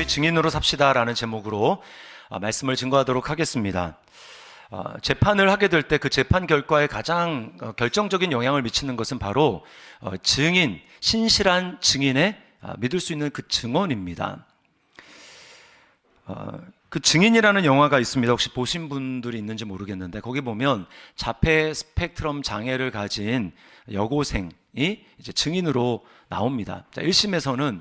예수의 증인으로 삽시다라는 제목으로 말씀을 증거하도록 하겠습니다. 재판을 하게 될 때 그 재판 결과에 가장 결정적인 영향을 미치는 것은 바로 증인, 신실한 증인의 믿을 수 있는 그 증언입니다. 그 증인이라는 영화가 있습니다. 혹시 보신 분들이 있는지 모르겠는데 거기 보면 자폐 스펙트럼 장애를 가진 여고생이 이제 증인으로 나옵니다. 1심에서는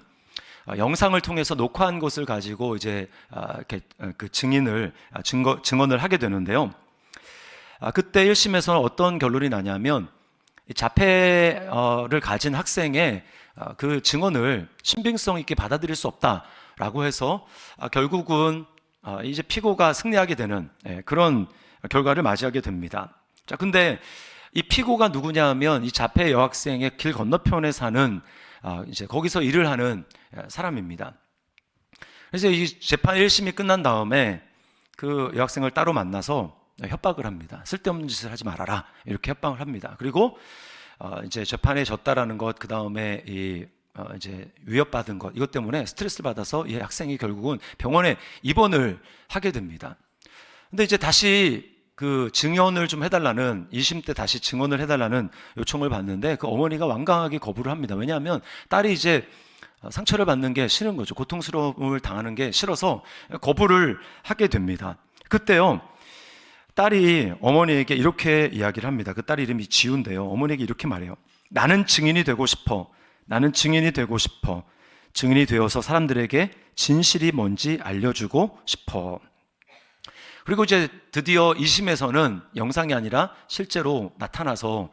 영상을 통해서 녹화한 것을 가지고 이제 그 증언을 하게 되는데요. 그때 1심에서는 어떤 결론이 나냐면 자폐를 가진 학생의 그 증언을 신빙성 있게 받아들일 수 없다라고 해서 결국은 이제 피고가 승리하게 되는 그런 결과를 맞이하게 됩니다. 자, 근데 이 피고가 누구냐 하면 이 자폐 여학생의 길 건너편에 사는 이제 거기서 일을 하는 사람입니다. 그래서 이 재판 1심이 끝난 다음에 그 여학생을 따로 만나서 협박을 합니다. 쓸데없는 짓을 하지 말아라, 이렇게 협박을 합니다. 그리고 이제 재판에 졌다라는 것, 그 다음에 이제 위협받은 것, 이것 때문에 스트레스를 받아서 이 학생이 결국은 병원에 입원을 하게 됩니다. 근데 이제 다시 그 증언을 좀 해달라는, 2심 때 다시 증언을 해달라는 요청을 받는데 그 어머니가 완강하게 거부를 합니다. 왜냐하면 딸이 이제 상처를 받는 게 싫은 거죠. 고통스러움을 당하는 게 싫어서 거부를 하게 됩니다. 그때요, 딸이 어머니에게 이렇게 이야기를 합니다. 그 딸 이름이 지우인데요, 어머니에게 이렇게 말해요. 나는 증인이 되고 싶어. 나는 증인이 되고 싶어. 증인이 되어서 사람들에게 진실이 뭔지 알려주고 싶어. 그리고 이제 드디어 2심에서는 영상이 아니라 실제로 나타나서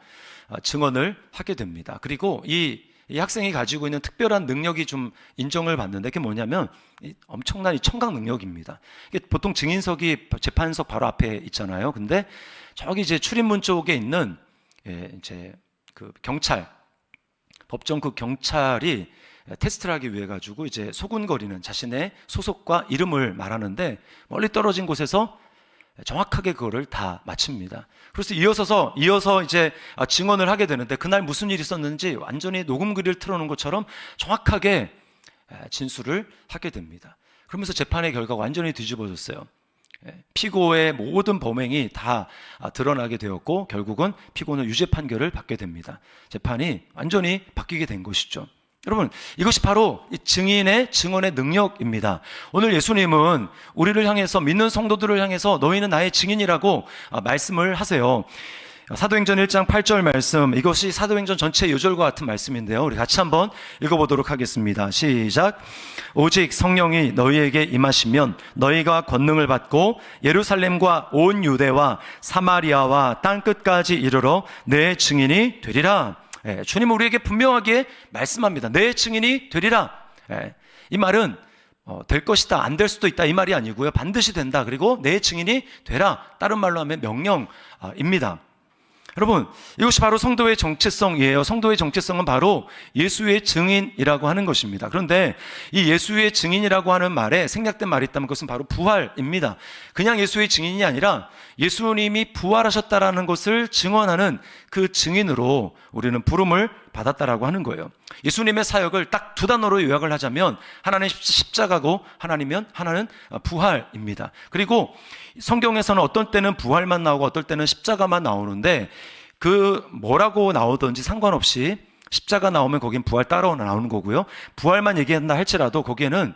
증언을 하게 됩니다. 그리고 이 학생이 가지고 있는 특별한 능력이 좀 인정을 받는데 그게 뭐냐면 엄청난 청각 능력입니다. 이게 보통 증인석이 재판석 바로 앞에 있잖아요. 근데 저기 이제 출입문 쪽에 있는 이제 그 경찰, 법정 그 경찰이 테스트를 하기 위해 가지고 이제 소근거리는 자신의 소속과 이름을 말하는데 멀리 떨어진 곳에서 정확하게 그거를 다 마칩니다. 그래서 이어서 이제 증언을 하게 되는데 그날 무슨 일이 있었는지 완전히 녹음기를 틀어놓은 것처럼 정확하게 진술을 하게 됩니다. 그러면서 재판의 결과가 완전히 뒤집어졌어요. 피고의 모든 범행이 다 드러나게 되었고 결국은 피고는 유죄 판결을 받게 됩니다. 재판이 완전히 바뀌게 된 것이죠. 여러분, 이것이 바로 이 증인의 증언의 능력입니다. 오늘 예수님은 우리를 향해서, 믿는 성도들을 향해서 너희는 나의 증인이라고 말씀을 하세요. 사도행전 1장 8절 말씀, 이것이 사도행전 전체 요절과 같은 말씀인데요, 우리 같이 한번 읽어보도록 하겠습니다. 시작. 오직 성령이 너희에게 임하시면 너희가 권능을 받고 예루살렘과 온 유대와 사마리아와 땅끝까지 이르러 내 증인이 되리라. 주님은 우리에게 분명하게 말씀합니다. 내 증인이 되리라. 이 말은 될 것이다, 안 될 수도 있다, 이 말이 아니고요, 반드시 된다. 그리고 내 증인이 되라, 다른 말로 하면 명령입니다. 여러분, 이것이 바로 성도의 정체성이에요. 성도의 정체성은 바로 예수의 증인이라고 하는 것입니다. 그런데 이 예수의 증인이라고 하는 말에 생략된 말이 있다면 그것은 바로 부활입니다. 그냥 예수의 증인이 아니라 예수님이 부활하셨다라는 것을 증언하는 그 증인으로 우리는 부름을 받았다라고 하는 거예요. 예수님의 사역을 딱 두 단어로 요약을 하자면 하나는 십자가고 하나는 부활입니다. 그리고 성경에서는 어떤 때는 부활만 나오고 어떨 때는 십자가만 나오는데 그 뭐라고 나오든지 상관없이 십자가 나오면 거긴 부활 따라 나오는 거고요, 부활만 얘기한다 할지라도 거기에는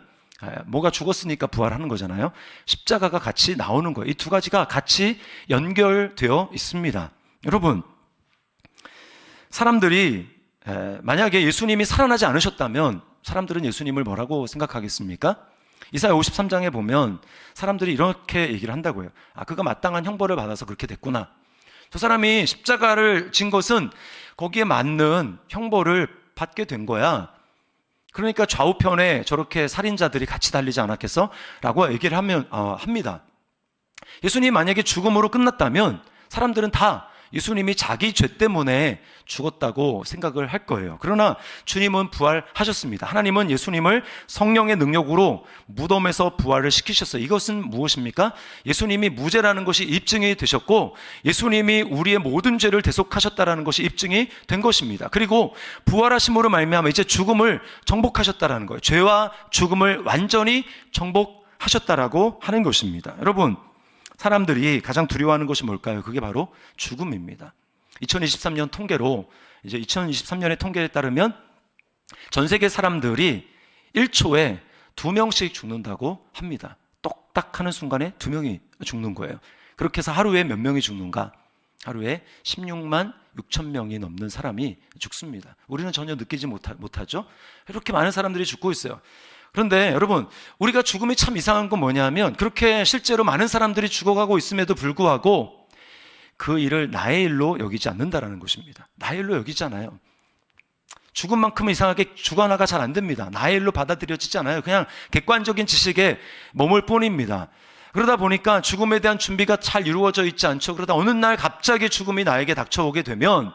뭐가 죽었으니까 부활하는 거잖아요. 십자가가 같이 나오는 거예요. 이 두 가지가 같이 연결되어 있습니다. 여러분, 사람들이 만약에 예수님이 살아나지 않으셨다면 사람들은 예수님을 뭐라고 생각하겠습니까? 이사야 53장에 보면 사람들이 이렇게 얘기를 한다고요. 그가 마땅한 형벌을 받아서 그렇게 됐구나. 저 사람이 십자가를 진 것은 거기에 맞는 형벌을 받게 된 거야. 그러니까 좌우편에 저렇게 살인자들이 같이 달리지 않았겠어? 라고 얘기를 합니다. 예수님이 만약에 죽음으로 끝났다면 사람들은 다 예수님이 자기 죄 때문에 죽었다고 생각을 할 거예요. 그러나 주님은 부활하셨습니다. 하나님은 예수님을 성령의 능력으로 무덤에서 부활을 시키셨어요. 이것은 무엇입니까? 예수님이 무죄라는 것이 입증이 되셨고, 예수님이 우리의 모든 죄를 대속하셨다라는 것이 입증이 된 것입니다. 그리고 부활하심으로 말미암아 이제 죽음을 정복하셨다라는 거예요. 죄와 죽음을 완전히 정복하셨다라고 하는 것입니다. 여러분, 사람들이 가장 두려워하는 것이 뭘까요? 그게 바로 죽음입니다. 2023년 통계로, 이제 2023년의 통계에 따르면 전 세계 사람들이 1초에 2명씩 죽는다고 합니다. 똑딱 하는 순간에 2명이 죽는 거예요. 그렇게 해서 하루에 몇 명이 죽는가? 하루에 16만 6천 명이 넘는 사람이 죽습니다. 우리는 전혀 느끼지 못하죠? 이렇게 많은 사람들이 죽고 있어요. 그런데 여러분, 우리가 죽음이 참 이상한 건 뭐냐면, 그렇게 실제로 많은 사람들이 죽어가고 있음에도 불구하고 그 일을 나의 일로 여기지 않는다라는 것입니다. 나의 일로 여기잖아요. 죽음만큼은 이상하게 주관화가 잘 안 됩니다. 나의 일로 받아들여지지 않아요. 그냥 객관적인 지식에 머물 뿐입니다. 그러다 보니까 죽음에 대한 준비가 잘 이루어져 있지 않죠. 그러다 어느 날 갑자기 죽음이 나에게 닥쳐오게 되면,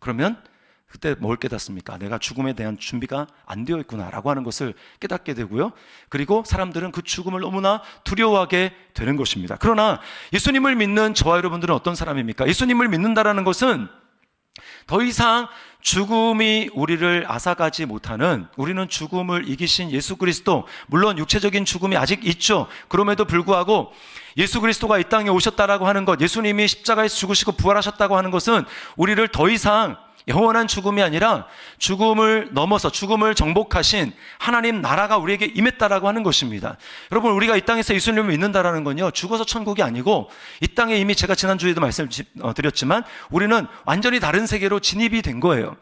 그러면 그때 뭘 깨닫습니까? 내가 죽음에 대한 준비가 안 되어 있구나라고 하는 것을 깨닫게 되고요. 그리고 사람들은 그 죽음을 너무나 두려워하게 되는 것입니다. 그러나 예수님을 믿는 저와 여러분들은 어떤 사람입니까? 예수님을 믿는다라는 것은 더 이상 죽음이 우리를 앗아가지 못하는, 우리는 죽음을 이기신 예수 그리스도, 물론 육체적인 죽음이 아직 있죠. 그럼에도 불구하고 예수 그리스도가 이 땅에 오셨다라고 하는 것, 예수님이 십자가에서 죽으시고 부활하셨다고 하는 것은 우리를 더 이상 영원한 죽음이 아니라 죽음을 넘어서 죽음을 정복하신 하나님 나라가 우리에게 임했다라고 하는 것입니다. 여러분, 우리가 이 땅에서 예수님을 믿는다라는 건요, 죽어서 천국이 아니고 이 땅에 이미 제가 지난주에도 말씀드렸지만 우리는 완전히 다른 세계로 진입이 된 거예요.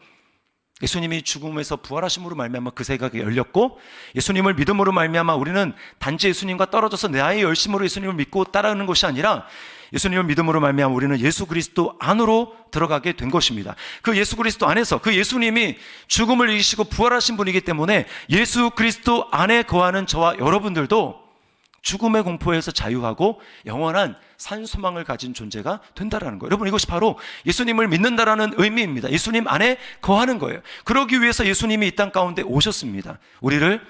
예수님이 죽음에서 부활하심으로 말미암아 그 세계가 열렸고, 예수님을 믿음으로 말미암아 우리는 단지 예수님과 떨어져서 나의 열심으로 예수님을 믿고 따르는 것이 아니라 예수님을 믿음으로 말미암아 우리는 예수 그리스도 안으로 들어가게 된 것입니다. 그 예수 그리스도 안에서, 그 예수님이 죽음을 이기시고 부활하신 분이기 때문에 예수 그리스도 안에 거하는 저와 여러분들도 죽음의 공포에서 자유하고 영원한 산소망을 가진 존재가 된다라는 거예요. 여러분, 이것이 바로 예수님을 믿는다라는 의미입니다. 예수님 안에 거하는 거예요. 그러기 위해서 예수님이 이 땅 가운데 오셨습니다. 우리를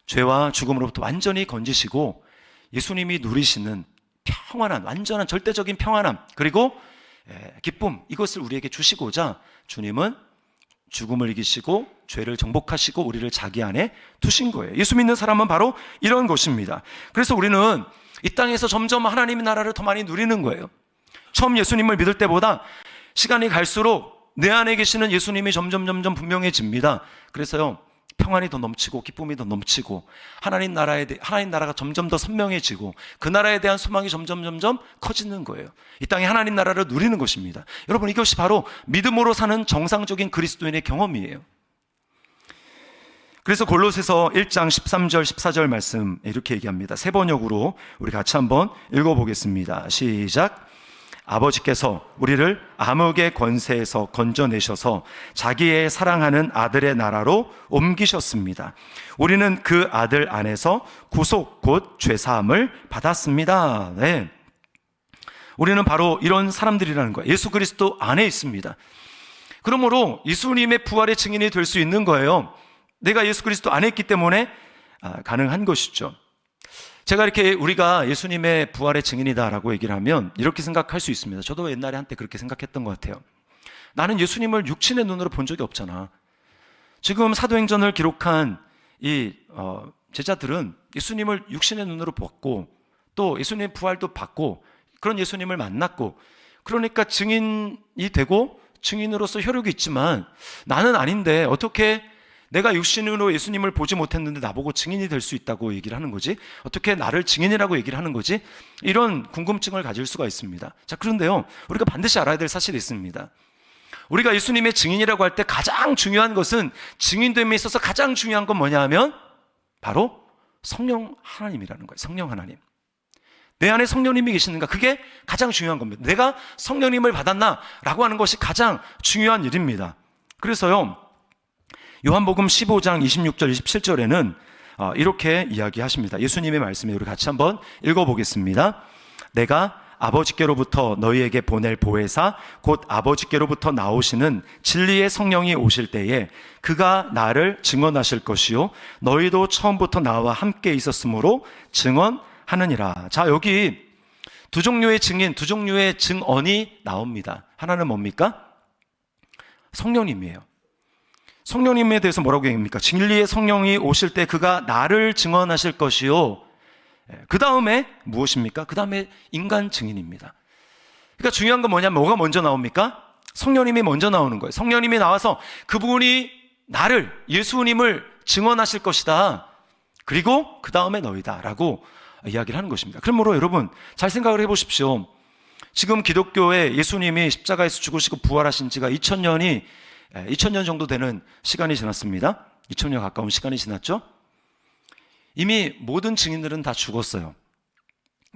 죄와 죽음으로부터 완전히 건지시고 예수님이 누리시는 평안한, 완전한 절대적인 평안함, 그리고 기쁨, 이것을 우리에게 주시고자 주님은 죽음을 이기시고 죄를 정복하시고 우리를 자기 안에 두신 거예요. 예수 믿는 사람은 바로 이런 것입니다. 그래서 우리는 이 땅에서 점점 하나님의 나라를 더 많이 누리는 거예요. 처음 예수님을 믿을 때보다 시간이 갈수록 내 안에 계시는 예수님이 점점 분명해집니다. 그래서요, 평안이 더 넘치고 기쁨이 더 넘치고 하나님 나라가 점점 더 선명해지고 그 나라에 대한 소망이 점점 커지는 거예요. 이 땅에 하나님 나라를 누리는 것입니다. 여러분, 이것이 바로 믿음으로 사는 정상적인 그리스도인의 경험이에요. 그래서 골로새서 1장 13절 14절 말씀 이렇게 얘기합니다. 세 번역으로 우리 같이 한번 읽어보겠습니다. 시작. 아버지께서 우리를 암흑의 권세에서 건져내셔서 자기의 사랑하는 아들의 나라로 옮기셨습니다. 우리는 그 아들 안에서 구속 곧 죄사함을 받았습니다. 네. 우리는 바로 이런 사람들이라는 거예요. 예수 그리스도 안에 있습니다. 그러므로 예수님의 부활의 증인이 될 수 있는 거예요. 내가 예수 그리스도 안에 있기 때문에 가능한 것이죠. 제가 이렇게 우리가 예수님의 부활의 증인이다라고 얘기를 하면 이렇게 생각할 수 있습니다. 저도 옛날에 한때 그렇게 생각했던 것 같아요. 나는 예수님을 육신의 눈으로 본 적이 없잖아. 지금 사도행전을 기록한 이 제자들은 예수님을 육신의 눈으로 봤고 또 예수님의 부활도 받고 그런 예수님을 만났고, 그러니까 증인이 되고 증인으로서 혈육이 있지만 나는 아닌데 어떻게 내가 육신으로 예수님을 보지 못했는데 나보고 증인이 될 수 있다고 얘기를 하는 거지? 어떻게 나를 증인이라고 얘기를 하는 거지? 이런 궁금증을 가질 수가 있습니다. 자, 그런데요, 우리가 반드시 알아야 될 사실이 있습니다. 우리가 예수님의 증인이라고 할 때 가장 중요한 것은, 증인됨에 있어서 가장 중요한 건 뭐냐 하면 바로 성령 하나님이라는 거예요. 성령 하나님. 내 안에 성령님이 계시는가? 그게 가장 중요한 겁니다. 내가 성령님을 받았나? 라고 하는 것이 가장 중요한 일입니다. 그래서요, 요한복음 15장 26절 27절에는 이렇게 이야기하십니다. 예수님의 말씀에 우리 같이 한번 읽어보겠습니다. 내가 아버지께로부터 너희에게 보낼 보혜사 곧 아버지께로부터 나오시는 진리의 성령이 오실 때에 그가 나를 증언하실 것이요 너희도 처음부터 나와 함께 있었으므로 증언하느니라. 자, 여기 두 종류의 증인, 두 종류의 증언이 나옵니다. 하나는 뭡니까? 성령님이에요. 성령님에 대해서 뭐라고 얘기합니까? 진리의 성령이 오실 때 그가 나를 증언하실 것이요. 그 다음에 무엇입니까? 그 다음에 인간 증인입니다. 그러니까 중요한 건 뭐냐면 뭐가 먼저 나옵니까? 성령님이 먼저 나오는 거예요. 성령님이 나와서 그분이 나를, 예수님을 증언하실 것이다. 그리고 그 다음에 너희다 라고 이야기를 하는 것입니다. 그러므로 여러분 잘 생각을 해보십시오. 지금 기독교에 예수님이 십자가에서 죽으시고 부활하신 지가 2000년 정도 되는 시간이 지났습니다. 2000년 가까운 시간이 지났죠. 이미 모든 증인들은 다 죽었어요.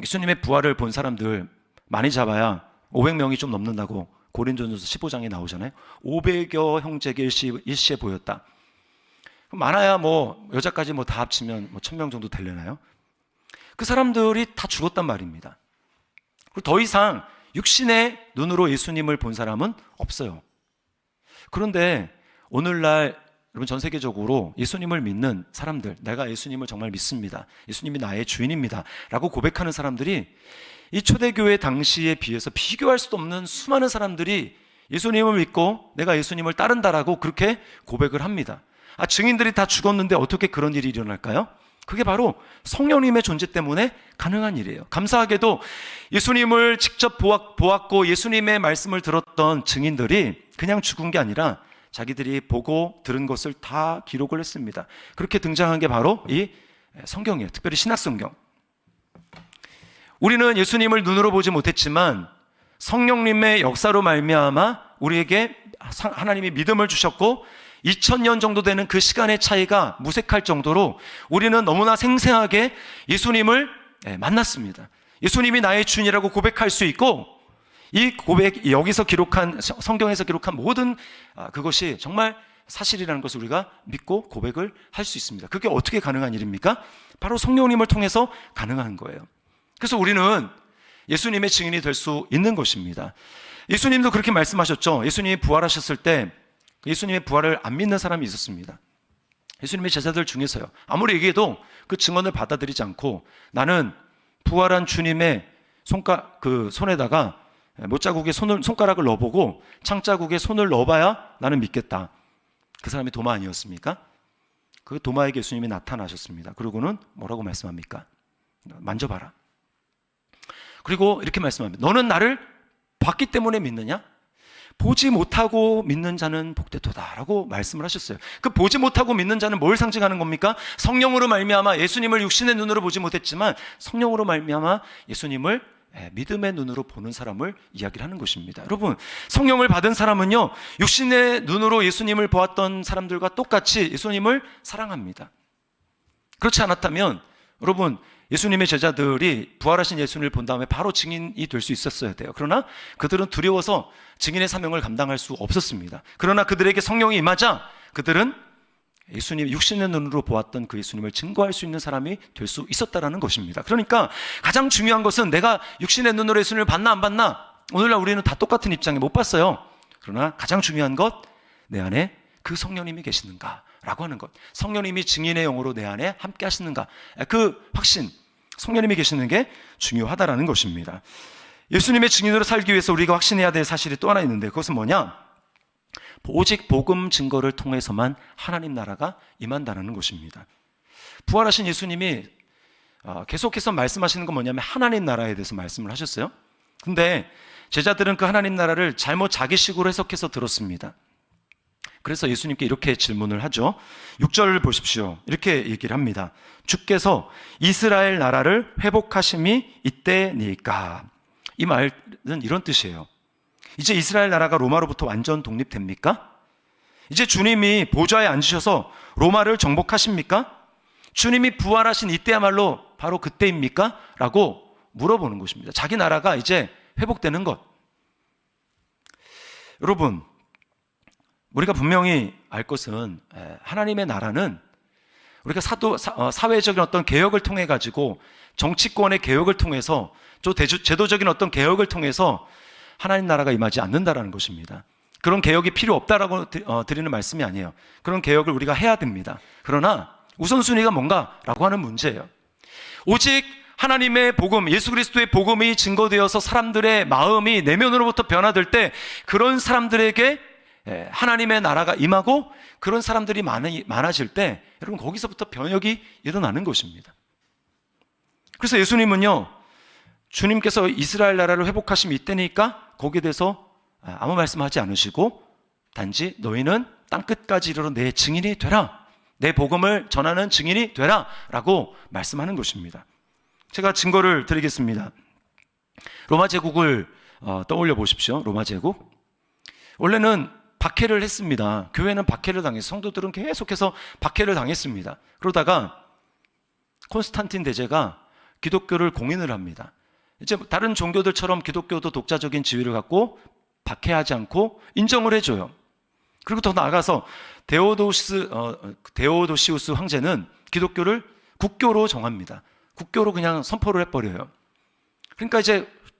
예수님의 부활을 본 사람들 많이 잡아야 500명이 좀 넘는다고 고린도전서 15장에 나오잖아요. 500여 형제가 일시에 보였다. 많아야 뭐 여자까지 뭐 다 합치면 뭐 1000명 정도 되려나요? 그 사람들이 다 죽었단 말입니다. 그리고 더 이상 육신의 눈으로 예수님을 본 사람은 없어요. 그런데 오늘날 여러분 전 세계적으로 예수님을 믿는 사람들, 내가 예수님을 정말 믿습니다. 예수님이 나의 주인입니다. 라고 고백하는 사람들이 이 초대교회 당시에 비해서 비교할 수도 없는 수많은 사람들이 예수님을 믿고 내가 예수님을 따른다라고 그렇게 고백을 합니다. 증인들이 다 죽었는데 어떻게 그런 일이 일어날까요? 그게 바로 성령님의 존재 때문에 가능한 일이에요. 감사하게도 예수님을 직접 보았고 예수님의 말씀을 들었던 증인들이 그냥 죽은 게 아니라 자기들이 보고 들은 것을 다 기록을 했습니다. 그렇게 등장한 게 바로 이 성경이에요. 특별히 신약성경. 우리는 예수님을 눈으로 보지 못했지만 성령님의 역사로 말미암아 우리에게 하나님이 믿음을 주셨고 2000년 정도 되는 그 시간의 차이가 무색할 정도로 우리는 너무나 생생하게 예수님을 만났습니다. 예수님이 나의 주인이라고 고백할 수 있고 이 고백, 여기서 기록한, 성경에서 기록한 모든 그것이 정말 사실이라는 것을 우리가 믿고 고백을 할 수 있습니다. 그게 어떻게 가능한 일입니까? 바로 성령님을 통해서 가능한 거예요. 그래서 우리는 예수님의 증인이 될 수 있는 것입니다. 예수님도 그렇게 말씀하셨죠. 예수님이 부활하셨을 때 예수님의 부활을 안 믿는 사람이 있었습니다. 예수님의 제자들 중에서요. 아무리 얘기해도 그 증언을 받아들이지 않고 나는 부활한 주님의 손에다가 못자국에 손가락을 넣어보고 창자국에 손을 넣어봐야 나는 믿겠다. 그 사람이 도마 아니었습니까? 그 도마에게 예수님이 나타나셨습니다. 그리고는 뭐라고 말씀합니까? 만져봐라. 그리고 이렇게 말씀합니다. 너는 나를 봤기 때문에 믿느냐? 보지 못하고 믿는 자는 복되도다 라고 말씀을 하셨어요. 그 보지 못하고 믿는 자는 뭘 상징하는 겁니까? 성령으로 말미암아 예수님을 육신의 눈으로 보지 못했지만 성령으로 말미암아 예수님을 믿음의 눈으로 보는 사람을 이야기를 하는 것입니다. 여러분, 성령을 받은 사람은요, 육신의 눈으로 예수님을 보았던 사람들과 똑같이 예수님을 사랑합니다. 그렇지 않았다면 여러분, 예수님의 제자들이 부활하신 예수님을 본 다음에 바로 증인이 될 수 있었어야 돼요. 그러나 그들은 두려워서 증인의 사명을 감당할 수 없었습니다. 그러나 그들에게 성령이 임하자 그들은 예수님 육신의 눈으로 보았던 그 예수님을 증거할 수 있는 사람이 될 수 있었다라는 것입니다. 그러니까 가장 중요한 것은 내가 육신의 눈으로 예수님을 봤나 안 봤나? 오늘날 우리는 다 똑같은 입장에 못 봤어요. 그러나 가장 중요한 것, 내 안에 그 성령님이 계시는가? 라고 하는 것. 성령님이 증인의 영으로 내 안에 함께 하시는가? 그 확신, 성령님이 계시는 게 중요하다라는 것입니다. 예수님의 증인으로 살기 위해서 우리가 확신해야 될 사실이 또 하나 있는데 그것은 뭐냐? 오직 복음 증거를 통해서만 하나님 나라가 임한다는 것입니다. 부활하신 예수님이 계속해서 말씀하시는 건 뭐냐면 하나님 나라에 대해서 말씀을 하셨어요. 근데 제자들은 그 하나님 나라를 잘못 자기식으로 해석해서 들었습니다. 그래서 예수님께 이렇게 질문을 하죠. 6절을 보십시오. 이렇게 얘기를 합니다. 주께서 이스라엘 나라를 회복하심이 이때니까. 이 말은 이런 뜻이에요. 이제 이스라엘 나라가 로마로부터 완전 독립됩니까? 이제 주님이 보좌에 앉으셔서 로마를 정복하십니까? 주님이 부활하신 이때야말로 바로 그때입니까? 라고 물어보는 것입니다. 자기 나라가 이제 회복되는 것. 여러분, 우리가 분명히 알 것은 하나님의 나라는 우리가 사회적인 어떤 개혁을 통해 가지고 정치권의 개혁을 통해서 또 제도적인 어떤 개혁을 통해서 하나님 나라가 임하지 않는다라는 것입니다. 그런 개혁이 필요 없다라고 드리는 말씀이 아니에요. 그런 개혁을 우리가 해야 됩니다. 그러나 우선순위가 뭔가라고 하는 문제예요. 오직 하나님의 복음, 예수 그리스도의 복음이 증거되어서 사람들의 마음이 내면으로부터 변화될 때 그런 사람들에게 하나님의 나라가 임하고 그런 사람들이 많아질 때 여러분 거기서부터 변혁이 일어나는 것입니다. 그래서 예수님은요, 주님께서 이스라엘 나라를 회복하심이 이때니까 거기에 대해서 아무 말씀하지 않으시고 단지 너희는 땅끝까지 이르러 내 증인이 되라, 내 복음을 전하는 증인이 되라 라고 말씀하는 것입니다. 제가 증거를 드리겠습니다. 로마 제국을 떠올려 보십시오. 로마 제국 원래는 박해를 했습니다. 교회는 박해를 당해서 성도들은 계속해서 박해를 당했습니다. 그러다가 콘스탄틴 대제가 기독교를 공인을 합니다. 이제 다른 종교들처럼 기독교도 독자적인 지위를 갖고 박해하지 않고 인정을 해줘요. 그리고 더 나아가서 데오도시우스 황제는 기독교를 국교로 정합니다. 국교로 그냥 선포를 해버려요. 그러니까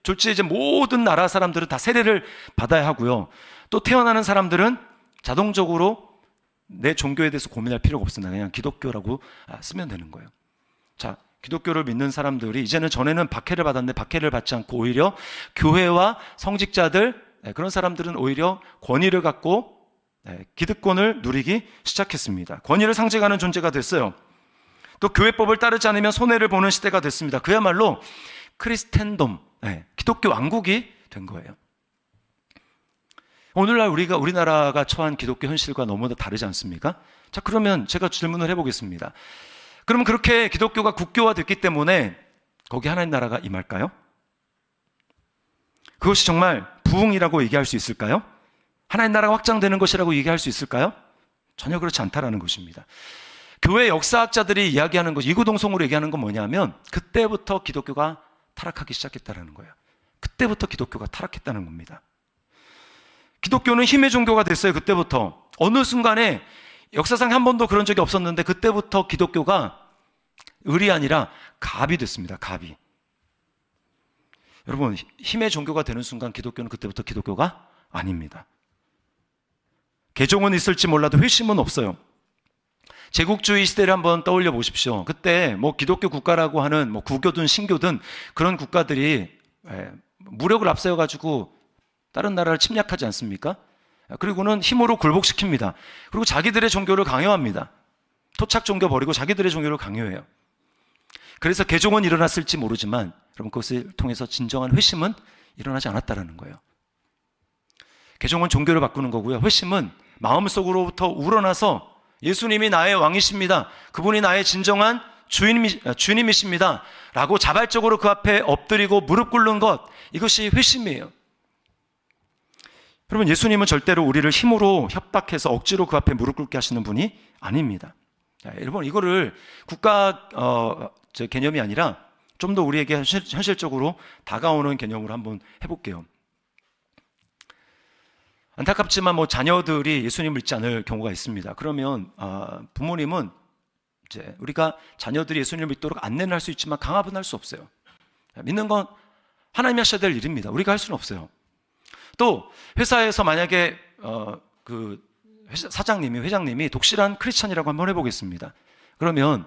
졸지에 모든 나라 사람들은 다 세례를 받아야 하고요. 또 태어나는 사람들은 자동적으로 내 종교에 대해서 고민할 필요가 없습니다. 그냥 기독교라고 쓰면 되는 거예요. 자, 기독교를 믿는 사람들이 이제는 전에는 박해를 받았는데 박해를 받지 않고 오히려 교회와 성직자들, 그런 사람들은 오히려 권위를 갖고 기득권을 누리기 시작했습니다. 권위를 상징하는 존재가 됐어요. 또 교회법을 따르지 않으면 손해를 보는 시대가 됐습니다. 그야말로 크리스텐덤, 기독교 왕국이 된 거예요. 오늘날 우리나라가 처한 기독교 현실과 너무나 다르지 않습니까? 자, 그러면 제가 질문을 해보겠습니다. 그러면 그렇게 기독교가 국교화됐기 때문에 거기 하나님 나라가 임할까요? 그것이 정말 부흥이라고 얘기할 수 있을까요? 하나님 나라가 확장되는 것이라고 얘기할 수 있을까요? 전혀 그렇지 않다라는 것입니다. 교회 역사학자들이 이야기하는 것, 이구동성으로 얘기하는 건 뭐냐면 그때부터 기독교가 타락하기 시작했다는 거예요. 그때부터 기독교가 타락했다는 겁니다. 기독교는 힘의 종교가 됐어요. 그때부터. 어느 순간에 역사상 한 번도 그런 적이 없었는데 그때부터 기독교가 을이 아니라 갑이 됐습니다. 갑이. 여러분, 힘의 종교가 되는 순간 기독교는 그때부터 기독교가 아닙니다. 개종은 있을지 몰라도 회심은 없어요. 제국주의 시대를 한번 떠올려 보십시오. 그때 기독교 국가라고 하는 구교든 신교든 그런 국가들이 무력을 앞세워 가지고 다른 나라를 침략하지 않습니까? 그리고는 힘으로 굴복시킵니다. 그리고 자기들의 종교를 강요합니다. 토착 종교 버리고 자기들의 종교를 강요해요. 그래서 개종은 일어났을지 모르지만 여러분 그것을 통해서 진정한 회심은 일어나지 않았다는 거예요. 개종은 종교를 바꾸는 거고요. 회심은 마음속으로부터 우러나서 예수님이 나의 왕이십니다. 그분이 나의 진정한 주님이십니다. 라고 자발적으로 그 앞에 엎드리고 무릎 꿇는 것, 이것이 회심이에요. 여러분, 예수님은 절대로 우리를 힘으로 협박해서 억지로 그 앞에 무릎 꿇게 하시는 분이 아닙니다. 자, 여러분, 이거를 국가 개념이 아니라 좀 더 우리에게 현실적으로 다가오는 개념으로 한번 해볼게요. 안타깝지만 자녀들이 예수님을 믿지 않을 경우가 있습니다. 그러면 부모님은 이제 우리가 자녀들이 예수님을 믿도록 안내는 할 수 있지만 강압은 할 수 없어요. 믿는 건 하나님이 하셔야 될 일입니다. 우리가 할 수는 없어요. 또 회사에서 만약에 회장님이 독실한 크리스찬이라고 한번 해보겠습니다. 그러면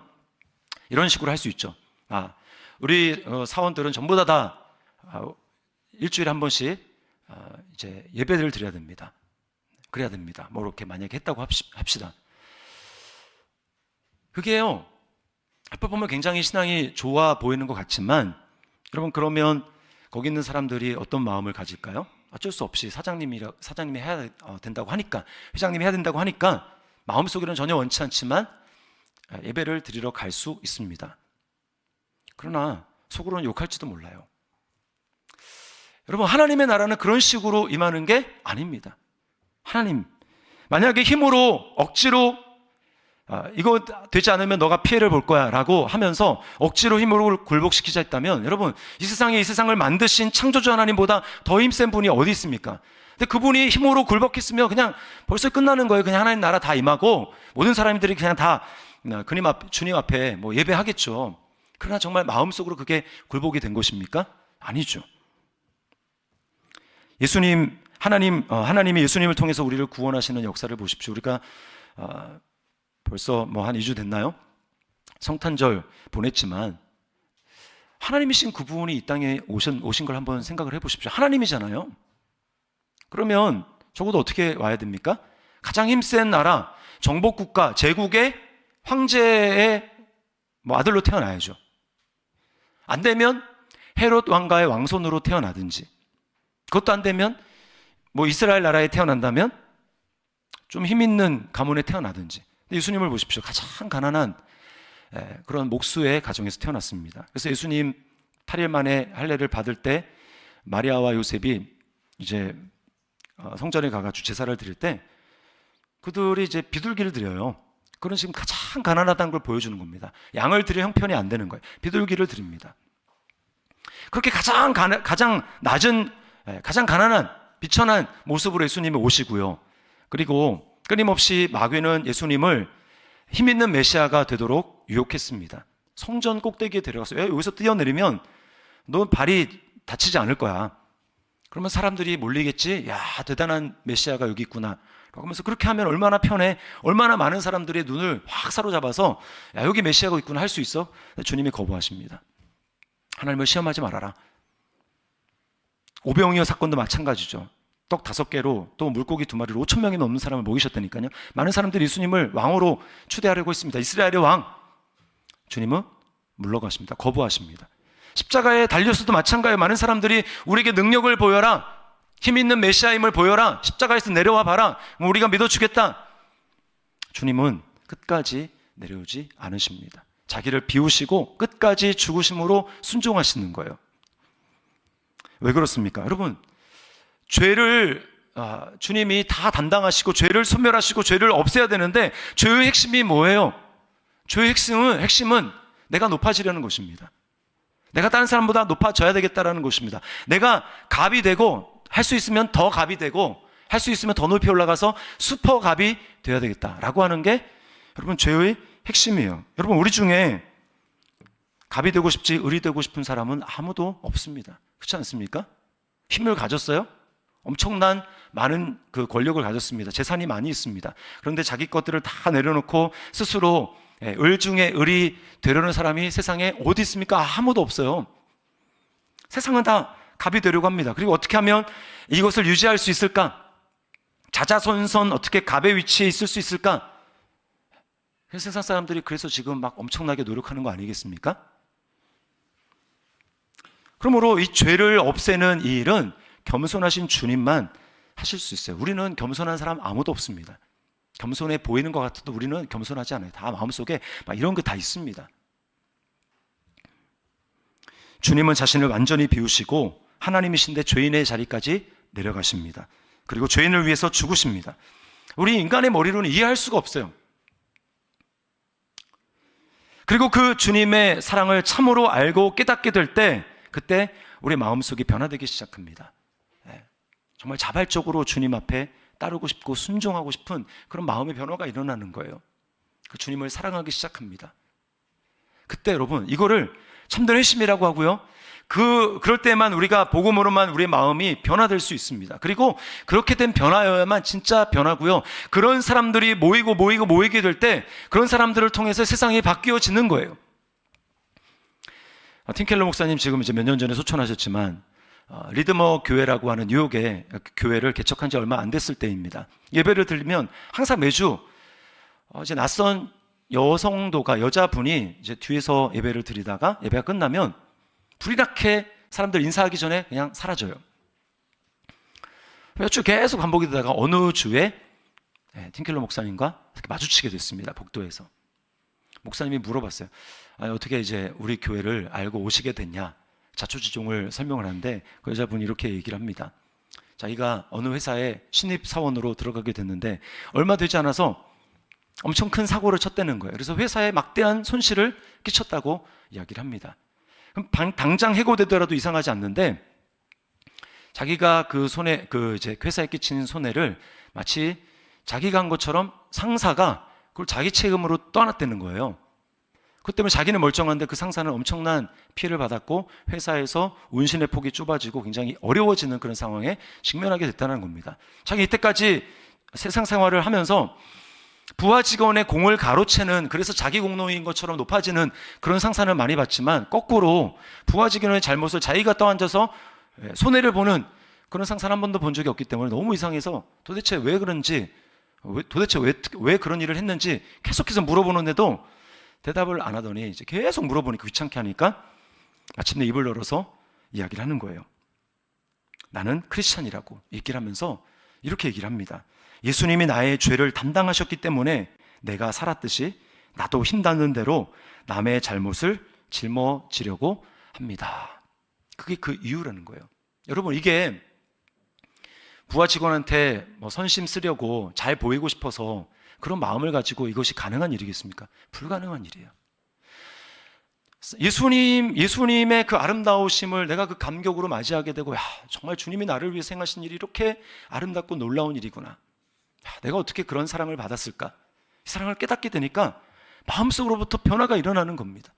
이런 식으로 할 수 있죠. 우리 사원들은 전부 다 일주일에 한 번씩 이제 예배를 드려야 됩니다. 그래야 됩니다. 이렇게 만약에 했다고 합시다. 그게요, 앞에 보면 굉장히 신앙이 좋아 보이는 것 같지만 여러분, 그러면 거기 있는 사람들이 어떤 마음을 가질까요? 어쩔 수 없이 사장님이 해야 된다고 하니까, 회장님이 해야 된다고 하니까 마음속에는 전혀 원치 않지만 예배를 드리러 갈 수 있습니다. 그러나 속으로는 욕할지도 몰라요. 여러분, 하나님의 나라는 그런 식으로 임하는 게 아닙니다. 하나님, 만약에 힘으로 억지로 이거 되지 않으면 너가 피해를 볼 거야 라고 하면서 억지로 힘으로 굴복시키자 했다면, 여러분, 이 세상을 만드신 창조주 하나님보다 더 힘센 분이 어디 있습니까? 근데 그분이 힘으로 굴복했으면 그냥 벌써 끝나는 거예요. 그냥 하나님 나라 다 임하고 모든 사람들이 그냥 다 주님 앞에 뭐 예배하겠죠. 그러나 정말 마음속으로 그게 굴복이 된 것입니까? 아니죠. 하나님이 예수님을 통해서 우리를 구원하시는 역사를 보십시오. 우리가 벌써 뭐 한 2주 됐나요? 성탄절 보냈지만 하나님이신 그분이 이 땅에 오신 걸 한번 생각을 해보십시오. 하나님이잖아요. 그러면 적어도 어떻게 와야 됩니까? 가장 힘센 나라, 정복국가, 제국의 황제의 아들로 태어나야죠. 안 되면 헤롯 왕가의 왕손으로 태어나든지, 그것도 안 되면 이스라엘 나라에 태어난다면 좀 힘있는 가문에 태어나든지. 예수님을 보십시오. 가장 가난한 그런 목수의 가정에서 태어났습니다. 그래서 예수님 8일 만에 할례를 받을 때 마리아와 요셉이 이제 성전에 가가지고 제사를 드릴 때 그들이 이제 비둘기를 드려요. 그런 지금 가장 가난하다는 걸 보여주는 겁니다. 양을 드릴 형편이 안 되는 거예요. 비둘기를 드립니다. 그렇게 가장 낮은, 가장 가난한, 비천한 모습으로 예수님이 오시고요. 그리고 끊임없이 마귀는 예수님을 힘있는 메시아가 되도록 유혹했습니다. 성전 꼭대기에 데려가서 여기서 뛰어내리면 너 발이 다치지 않을 거야. 그러면 사람들이 몰리겠지. 야, 대단한 메시아가 여기 있구나. 그러면서 그렇게 하면 얼마나 편해. 얼마나 많은 사람들의 눈을 확 사로잡아서 야, 여기 메시아가 있구나 할 수 있어. 주님이 거부하십니다. 하나님을 시험하지 말아라. 오병이어 사건도 마찬가지죠. 떡 5개로 또 물고기 2마리로 5,000명이 넘는 사람을 먹이셨다니까요. 많은 사람들이 예수님을 왕으로 추대하려고 했습니다. 이스라엘의 왕. 주님은 물러가십니다. 거부하십니다. 십자가에 달려서도 마찬가지예요. 많은 사람들이 우리에게 능력을 보여라, 힘 있는 메시아임을 보여라, 십자가에서 내려와 봐라, 우리가 믿어주겠다. 주님은 끝까지 내려오지 않으십니다. 자기를 비우시고 끝까지 죽으심으로 순종하시는 거예요. 왜 그렇습니까? 여러분, 죄를 주님이 다 담당하시고 죄를 소멸하시고 죄를 없애야 되는데 죄의 핵심이 뭐예요? 죄의 핵심은 내가 높아지려는 것입니다. 내가 다른 사람보다 높아져야 되겠다라는 것입니다. 내가 갑이 되고 할 수 있으면 더 갑이 되고 할 수 있으면 더 높이 올라가서 슈퍼 갑이 되어야 되겠다라고 하는 게 여러분 죄의 핵심이에요. 여러분, 우리 중에 갑이 되고 싶지 을이 되고 싶은 사람은 아무도 없습니다. 그렇지 않습니까? 힘을 가졌어요. 엄청난 많은 그 권력을 가졌습니다. 재산이 많이 있습니다. 그런데 자기 것들을 다 내려놓고 스스로 을 중에 을이 되려는 사람이 세상에 어디 있습니까? 아무도 없어요. 세상은 다 갑이 되려고 합니다. 그리고 어떻게 하면 이것을 유지할 수 있을까? 자자손손 어떻게 갑의 위치에 있을 수 있을까? 세상 사람들이 그래서 지금 막 엄청나게 노력하는 거 아니겠습니까? 그러므로 이 죄를 없애는 이 일은 겸손하신 주님만 하실 수 있어요. 우리는 겸손한 사람 아무도 없습니다. 겸손해 보이는 것 같아도 우리는 겸손하지 않아요. 다 마음속에 막 이런 거 다 있습니다. 주님은 자신을 완전히 비우시고 하나님이신데 죄인의 자리까지 내려가십니다. 그리고 죄인을 위해서 죽으십니다. 우리 인간의 머리로는 이해할 수가 없어요. 그리고 그 주님의 사랑을 참으로 알고 깨닫게 될 때 그때 우리 마음속이 변화되기 시작합니다. 정말 자발적으로 주님 앞에 따르고 싶고 순종하고 싶은 그런 마음의 변화가 일어나는 거예요. 그 주님을 사랑하기 시작합니다. 그때 여러분, 이거를 참된 회심이라고 하고요. 그럴 때만 우리가 복음으로만 우리의 마음이 변화될 수 있습니다. 그리고 그렇게 된 변화여야만 진짜 변화고요. 그런 사람들이 모이게 될 때 그런 사람들을 통해서 세상이 바뀌어지는 거예요. 팀 켈러 목사님 지금 이제 몇 년 전에 소천하셨지만 리드머 교회라고 하는 뉴욕의 교회를 개척한 지 얼마 안 됐을 때입니다. 예배를 드리면 항상 매주 이제 낯선 여자분이 이제 뒤에서 예배를 드리다가 예배가 끝나면 불이 나게 사람들 인사하기 전에 그냥 사라져요. 몇 주 계속 반복이 되다가 어느 주에 팀켈러 목사님과 마주치게 됐습니다. 복도에서. 목사님이 물어봤어요. 어떻게 이제 우리 교회를 알고 오시게 됐냐? 자초지종을 설명을 하는데 그 여자분이 이렇게 얘기를 합니다. 자기가 어느 회사에 신입사원으로 들어가게 됐는데 얼마 되지 않아서 엄청 큰 사고를 쳤다는 거예요. 그래서 회사에 막대한 손실을 끼쳤다고 이야기를 합니다. 그럼 당장 해고되더라도 이상하지 않는데 자기가 그 이제 회사에 끼친 손해를 마치 자기가 한 것처럼 상사가 그걸 그걸 자기 책임으로 떠났다는 거예요. 그 때문에 자기는 멀쩡한데 그 상사는 엄청난 피해를 받았고 회사에서 운신의 폭이 좁아지고 굉장히 어려워지는 그런 상황에 직면하게 됐다는 겁니다. 자기 이때까지 세상 생활을 하면서 부하 직원의 공을 가로채는, 그래서 자기 공로인 것처럼 높아지는 그런 상사는 많이 봤지만, 거꾸로 부하 직원의 잘못을 자기가 떠안아서 손해를 보는 그런 상사는 한 번도 본 적이 없기 때문에 너무 이상해서 도대체 왜 그런지, 도대체 왜 그런 일을 했는지 계속해서 물어보는데도 대답을 안 하더니 이제 계속 물어보니까 귀찮게 하니까 마침내 입을 열어서 이야기를 하는 거예요. 나는 크리스찬이라고 얘기를 하면서 이렇게 얘기를 합니다. 예수님이 나의 죄를 담당하셨기 때문에 내가 살았듯이 나도 힘닿는 대로 남의 잘못을 짊어지려고 합니다. 그게 그 이유라는 거예요. 여러분, 이게 부하 직원한테 선심 쓰려고 잘 보이고 싶어서 그런 마음을 가지고 이것이 가능한 일이겠습니까? 불가능한 일이에요. 예수님의 그 아름다우심을 내가 그 감격으로 맞이하게 되고, 정말 주님이 나를 위해 행하신 일이 이렇게 아름답고 놀라운 일이구나. 내가 어떻게 그런 사랑을 받았을까? 이 사랑을 깨닫게 되니까 마음속으로부터 변화가 일어나는 겁니다.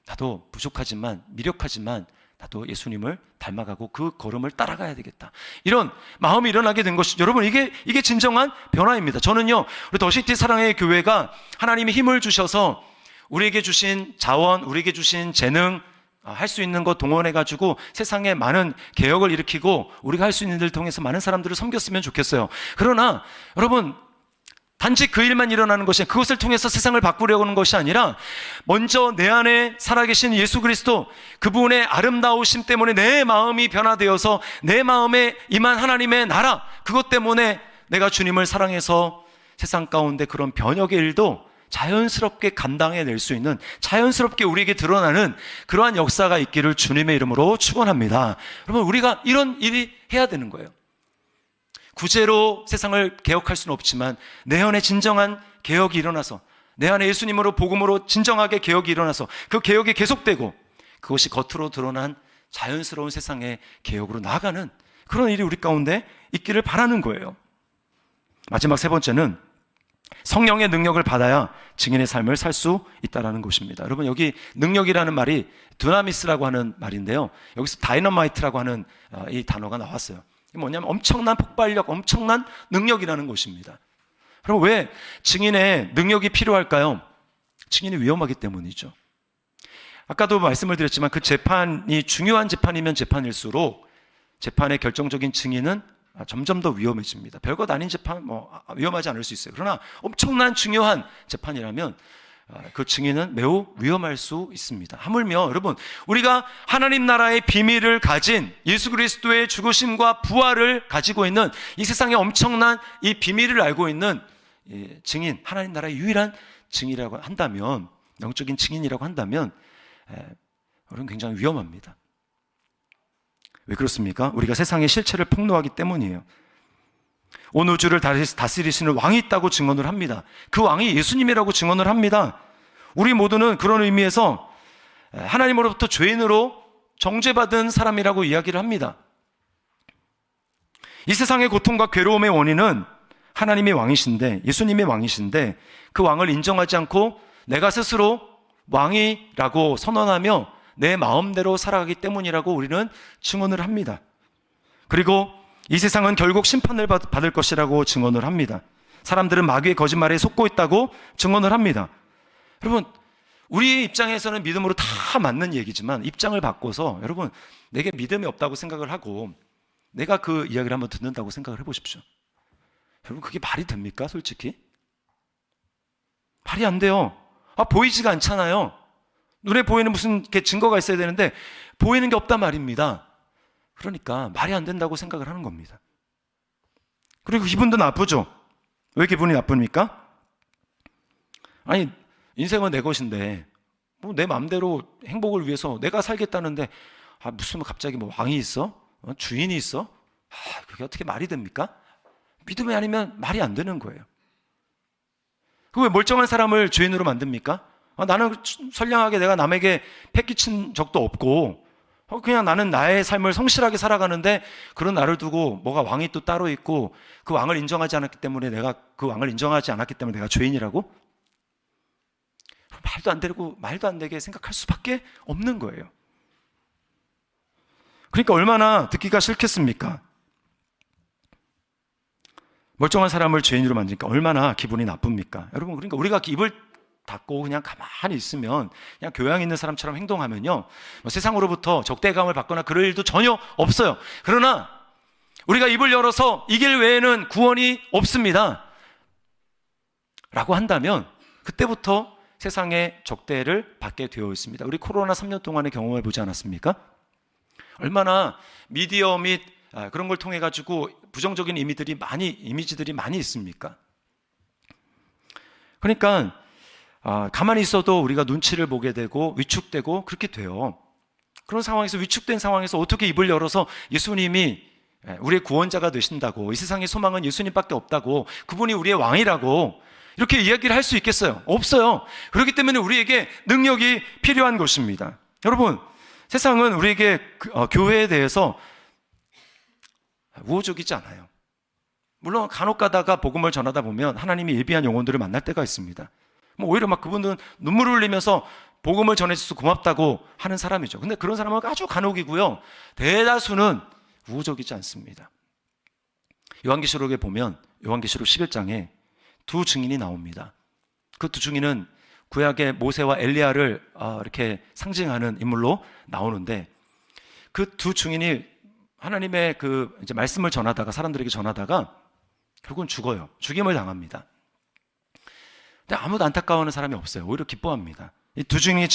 나도 부족하지만, 미력하지만 나도 예수님을 닮아가고 그 걸음을 따라가야 되겠다. 이런 마음이 일어나게 된 것이, 여러분, 이게 진정한 변화입니다. 저는요, 우리 더시티 사랑의 교회가 하나님이 힘을 주셔서 우리에게 주신 자원, 우리에게 주신 재능, 할 수 있는 것 동원해가지고 세상에 많은 개혁을 일으키고 우리가 할 수 있는 일을 통해서 많은 사람들을 섬겼으면 좋겠어요. 그러나 여러분, 단지 그 일만 일어나는 것이, 그것을 통해서 세상을 바꾸려고 하는 것이 아니라 먼저 내 안에 살아계신 예수 그리스도, 그분의 아름다우심 때문에 내 마음이 변화되어서 내 마음에 임한 하나님의 나라, 그것 때문에 내가 주님을 사랑해서 세상 가운데 그런 변혁의 일도 자연스럽게 감당해낼 수 있는, 자연스럽게 우리에게 드러나는 그러한 역사가 있기를 주님의 이름으로 축원합니다. 여러분, 우리가 이런 일이 해야 되는 거예요. 구제로 세상을 개혁할 수는 없지만 내 안에 진정한 개혁이 일어나서, 내 안에 예수님으로 복음으로 진정하게 개혁이 일어나서 그 개혁이 계속되고 그것이 겉으로 드러난 자연스러운 세상의 개혁으로 나아가는 그런 일이 우리 가운데 있기를 바라는 거예요. 마지막 세 번째는 성령의 능력을 받아야 증인의 삶을 살 수 있다는 것입니다. 여러분, 여기 능력이라는 말이 두나미스라고 하는 말인데요, 여기서 다이너마이트라고 하는 이 단어가 나왔어요. 이게 뭐냐면 엄청난 폭발력, 엄청난 능력이라는 것입니다. 그럼 왜 증인의 능력이 필요할까요? 증인이 위험하기 때문이죠. 아까도 말씀을 드렸지만 그 재판이 중요한 재판이면 재판일수록 재판의 결정적인 증인은 점점 더 위험해집니다. 별것 아닌 재판 위험하지 않을 수 있어요. 그러나 엄청난 중요한 재판이라면 그 증인은 매우 위험할 수 있습니다. 하물며 여러분, 우리가 하나님 나라의 비밀을 가진 예수 그리스도의 죽으심과 부활을 가지고 있는 이 세상에 엄청난 이 비밀을 알고 있는 증인, 하나님 나라의 유일한 증인이라고 한다면, 영적인 증인이라고 한다면 우리는 굉장히 위험합니다. 왜 그렇습니까? 우리가 세상의 실체를 폭로하기 때문이에요. 온 우주를 다스리시는 왕이 있다고 증언을 합니다. 그 왕이 예수님이라고 증언을 합니다. 우리 모두는 그런 의미에서 하나님으로부터 죄인으로 정죄받은 사람이라고 이야기를 합니다. 이 세상의 고통과 괴로움의 원인은 하나님의 왕이신데, 예수님의 왕이신데, 그 왕을 인정하지 않고 내가 스스로 왕이라고 선언하며 내 마음대로 살아가기 때문이라고 우리는 증언을 합니다. 그리고 이 세상은 결국 심판을 받을 것이라고 증언을 합니다. 사람들은 마귀의 거짓말에 속고 있다고 증언을 합니다. 여러분, 우리 입장에서는 믿음으로 다 맞는 얘기지만 입장을 바꿔서 여러분, 내게 믿음이 없다고 생각을 하고 내가 그 이야기를 한번 듣는다고 생각을 해보십시오. 여러분, 그게 말이 됩니까? 솔직히 말이 안 돼요. 보이지가 않잖아요. 눈에 보이는 무슨 증거가 있어야 되는데 보이는 게 없단 말입니다. 그러니까 말이 안 된다고 생각을 하는 겁니다. 그리고 기분도 나쁘죠. 왜 기분이 나쁩니까? 아니, 인생은 내 것인데 내 마음대로 행복을 위해서 내가 살겠다는데 무슨 갑자기 왕이 있어? 주인이 있어? 그게 어떻게 말이 됩니까? 믿음이 아니면 말이 안 되는 거예요. 왜 멀쩡한 사람을 죄인으로 만듭니까? 나는 선량하게 내가 남에게 패 끼친 적도 없고 그냥 나는 나의 삶을 성실하게 살아가는데 그런 나를 두고 뭐가 왕이 또 따로 있고 그 왕을 인정하지 않았기 때문에 내가 죄인이라고? 말도 안 되게 생각할 수밖에 없는 거예요. 그러니까 얼마나 듣기가 싫겠습니까? 멀쩡한 사람을 죄인으로 만드니까 얼마나 기분이 나쁩니까? 여러분, 그러니까 우리가 입을 닫고 그냥 가만히 있으면, 그냥 교양 있는 사람처럼 행동하면요, 세상으로부터 적대감을 받거나 그럴 일도 전혀 없어요. 그러나 우리가 입을 열어서 이 길 외에는 구원이 없습니다 라고 한다면 그때부터 세상의 적대를 받게 되어 있습니다. 우리 코로나 3년 동안의 경험을 보지 않았습니까? 얼마나 미디어 및 그런 걸 통해 가지고 부정적인 이미지들이 많이 있습니까? 그러니까 가만히 있어도 우리가 눈치를 보게 되고 위축되고 그렇게 돼요. 그런 상황에서, 위축된 상황에서 어떻게 입을 열어서 예수님이 우리의 구원자가 되신다고, 이 세상의 소망은 예수님밖에 없다고, 그분이 우리의 왕이라고 이렇게 이야기를 할 수 있겠어요? 없어요. 그렇기 때문에 우리에게 능력이 필요한 것입니다. 여러분, 세상은 우리에게 교회에 대해서 우호적이지 않아요. 물론 간혹 가다가 복음을 전하다 보면 하나님이 예비한 영혼들을 만날 때가 있습니다. 오히려 막 그분들은 눈물을 흘리면서 복음을 전해줘서 고맙다고 하는 사람이죠. 근데 그런 사람은 아주 간혹이고요, 대다수는 우호적이지 않습니다. 요한계시록에 보면 요한계시록 11장에 두 증인이 나옵니다. 그 두 증인은 구약의 모세와 엘리야를 이렇게 상징하는 인물로 나오는데, 그 두 증인이 하나님의 이제 말씀을 전하다가, 사람들에게 전하다가 결국은 죽어요. 죽임을 당합니다. 근데 아무도 안타까워하는 사람이 없어요. 오히려 기뻐합니다. 이 두 증인의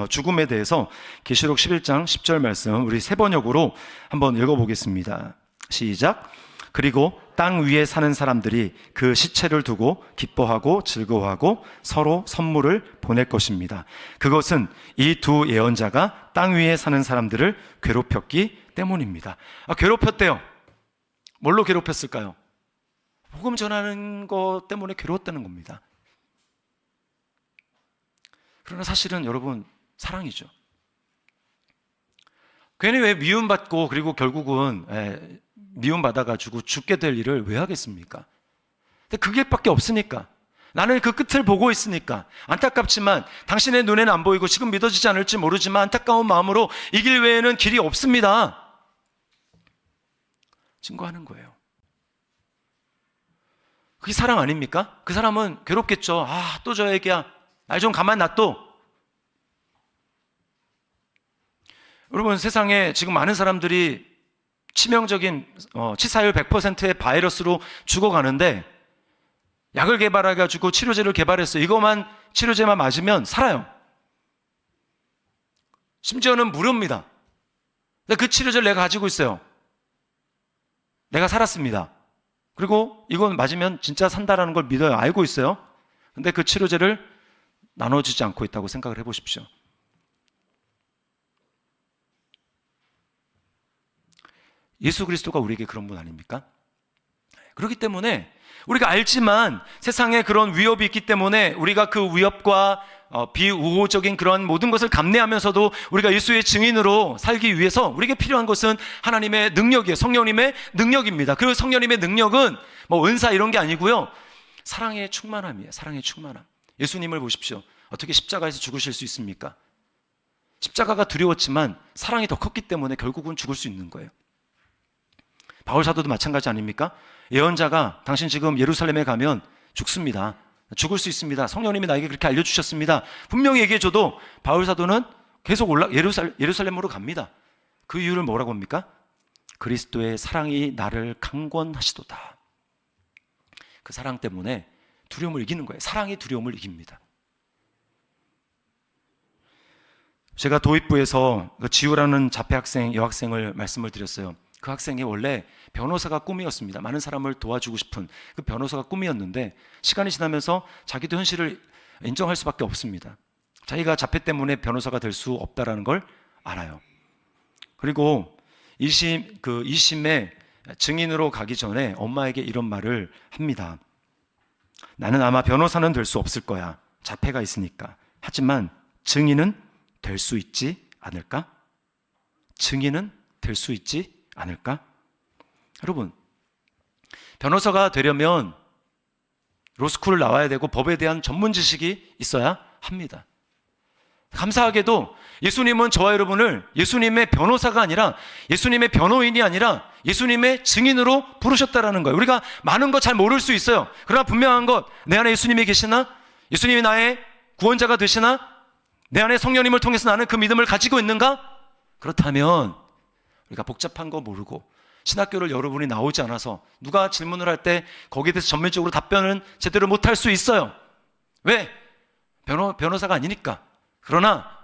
죽음에 대해서 계시록 11장 10절 말씀 우리 세 번역으로 한번 읽어보겠습니다. 시작. 그리고 땅 위에 사는 사람들이 그 시체를 두고 기뻐하고 즐거워하고 서로 선물을 보낼 것입니다. 그것은 이 두 예언자가 땅 위에 사는 사람들을 괴롭혔기 때문입니다. 괴롭혔대요. 뭘로 괴롭혔을까요? 복음 전하는 것 때문에 괴로웠다는 겁니다. 그러나 사실은 여러분, 사랑이죠. 괜히 왜 미움받고 그리고 결국은 미움받아가지고 죽게 될 일을 왜 하겠습니까? 근데 그 길밖에 없으니까, 나는 그 끝을 보고 있으니까, 안타깝지만 당신의 눈에는 안 보이고 지금 믿어지지 않을지 모르지만 안타까운 마음으로 이 길 외에는 길이 없습니다 증거하는 거예요. 그게 사랑 아닙니까? 그 사람은 괴롭겠죠. 또 저 얘기야, 좀 가만 놔둬. 여러분, 세상에 지금 많은 사람들이 치명적인 치사율 100%의 바이러스로 죽어가는데 약을 개발해가지고 치료제를 개발했어요. 이거만, 치료제만 맞으면 살아요. 심지어는 무료입니다. 근데 그 치료제를 내가 가지고 있어요. 내가 살았습니다. 그리고 이건 맞으면 진짜 산다라는 걸 믿어요. 알고 있어요. 근데 그 치료제를 나눠주지 않고 있다고 생각을 해보십시오. 예수 그리스도가 우리에게 그런 분 아닙니까? 그렇기 때문에 우리가 알지만 세상에 그런 위협이 있기 때문에 우리가 그 위협과 비우호적인 그런 모든 것을 감내하면서도 우리가 예수의 증인으로 살기 위해서 우리에게 필요한 것은 하나님의 능력이에요. 성령님의 능력입니다. 그 성령님의 능력은 은사 이런 게 아니고요, 사랑의 충만함이에요. 사랑의 충만함. 예수님을 보십시오. 어떻게 십자가에서 죽으실 수 있습니까? 십자가가 두려웠지만 사랑이 더 컸기 때문에 결국은 죽을 수 있는 거예요. 바울 사도도 마찬가지 아닙니까? 예언자가 당신 지금 예루살렘에 가면 죽습니다. 죽을 수 있습니다. 성령님이 나에게 그렇게 알려주셨습니다. 분명히 얘기해줘도 바울 사도는 계속 예루살렘으로 갑니다. 그 이유를 뭐라고 합니까? 그리스도의 사랑이 나를 강권하시도다. 그 사랑 때문에 두려움을 이기는 거예요. 사랑이 두려움을 이깁니다. 제가 도입부에서 지우라는 자폐학생, 여학생을 말씀을 드렸어요. 그 학생이 원래 변호사가 꿈이었습니다. 많은 사람을 도와주고 싶은 그 변호사가 꿈이었는데 시간이 지나면서 자기도 현실을 인정할 수밖에 없습니다. 자기가 자폐 때문에 변호사가 될 수 없다는 걸 알아요. 그리고 2심에 증인으로 가기 전에 엄마에게 이런 말을 합니다. 나는 아마 변호사는 될 수 없을 거야. 자폐가 있으니까. 하지만 증인은 될 수 있지 않을까? 증인은 될 수 있지 않을까? 여러분, 변호사가 되려면 로스쿨을 나와야 되고 법에 대한 전문 지식이 있어야 합니다. 감사하게도 예수님은 저와 여러분을 예수님의 변호사가 아니라 예수님의 변호인이 아니라 예수님의 증인으로 부르셨다라는 거예요. 우리가 많은 거 잘 모를 수 있어요. 그러나 분명한 것, 내 안에 예수님이 계시나? 예수님이 나의 구원자가 되시나? 내 안에 성령님을 통해서 나는 그 믿음을 가지고 있는가? 그렇다면 우리가 복잡한 거 모르고 신학교를 여러분이 나오지 않아서 누가 질문을 할 때 거기에 대해서 전면적으로 답변은 제대로 못할 수 있어요. 왜? 변호사가 아니니까. 그러나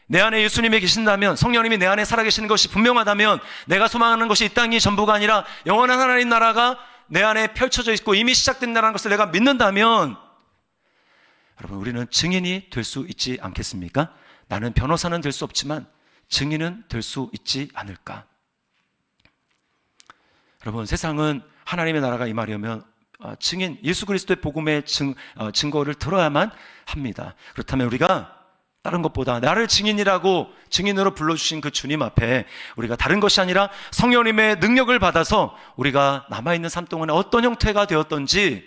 내 안에 예수님이 계신다면, 성령님이 내 안에 살아계시는 것이 분명하다면, 내가 소망하는 것이 이 땅이 전부가 아니라 영원한 하나님 나라가 내 안에 펼쳐져 있고 이미 시작된다는 것을 내가 믿는다면, 여러분, 우리는 증인이 될 수 있지 않겠습니까? 나는 변호사는 될 수 없지만 증인은 될 수 있지 않을까? 여러분, 세상은 하나님의 나라가 임하려면 증인, 예수 그리스도의 복음의 증거를 들어야만 합니다. 그렇다면 우리가 다른 것보다 나를 증인으로 불러주신 그 주님 앞에 우리가 다른 것이 아니라 성령님의 능력을 받아서 우리가 남아있는 삶 동안에 어떤 형태가 되었던지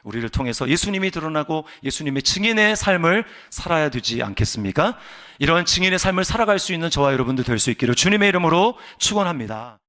우리를 통해서 예수님이 드러나고 예수님의 증인의 삶을 살아야 되지 않겠습니까? 이런 증인의 삶을 살아갈 수 있는 저와 여러분들 될 수 있기를 주님의 이름으로 축원합니다.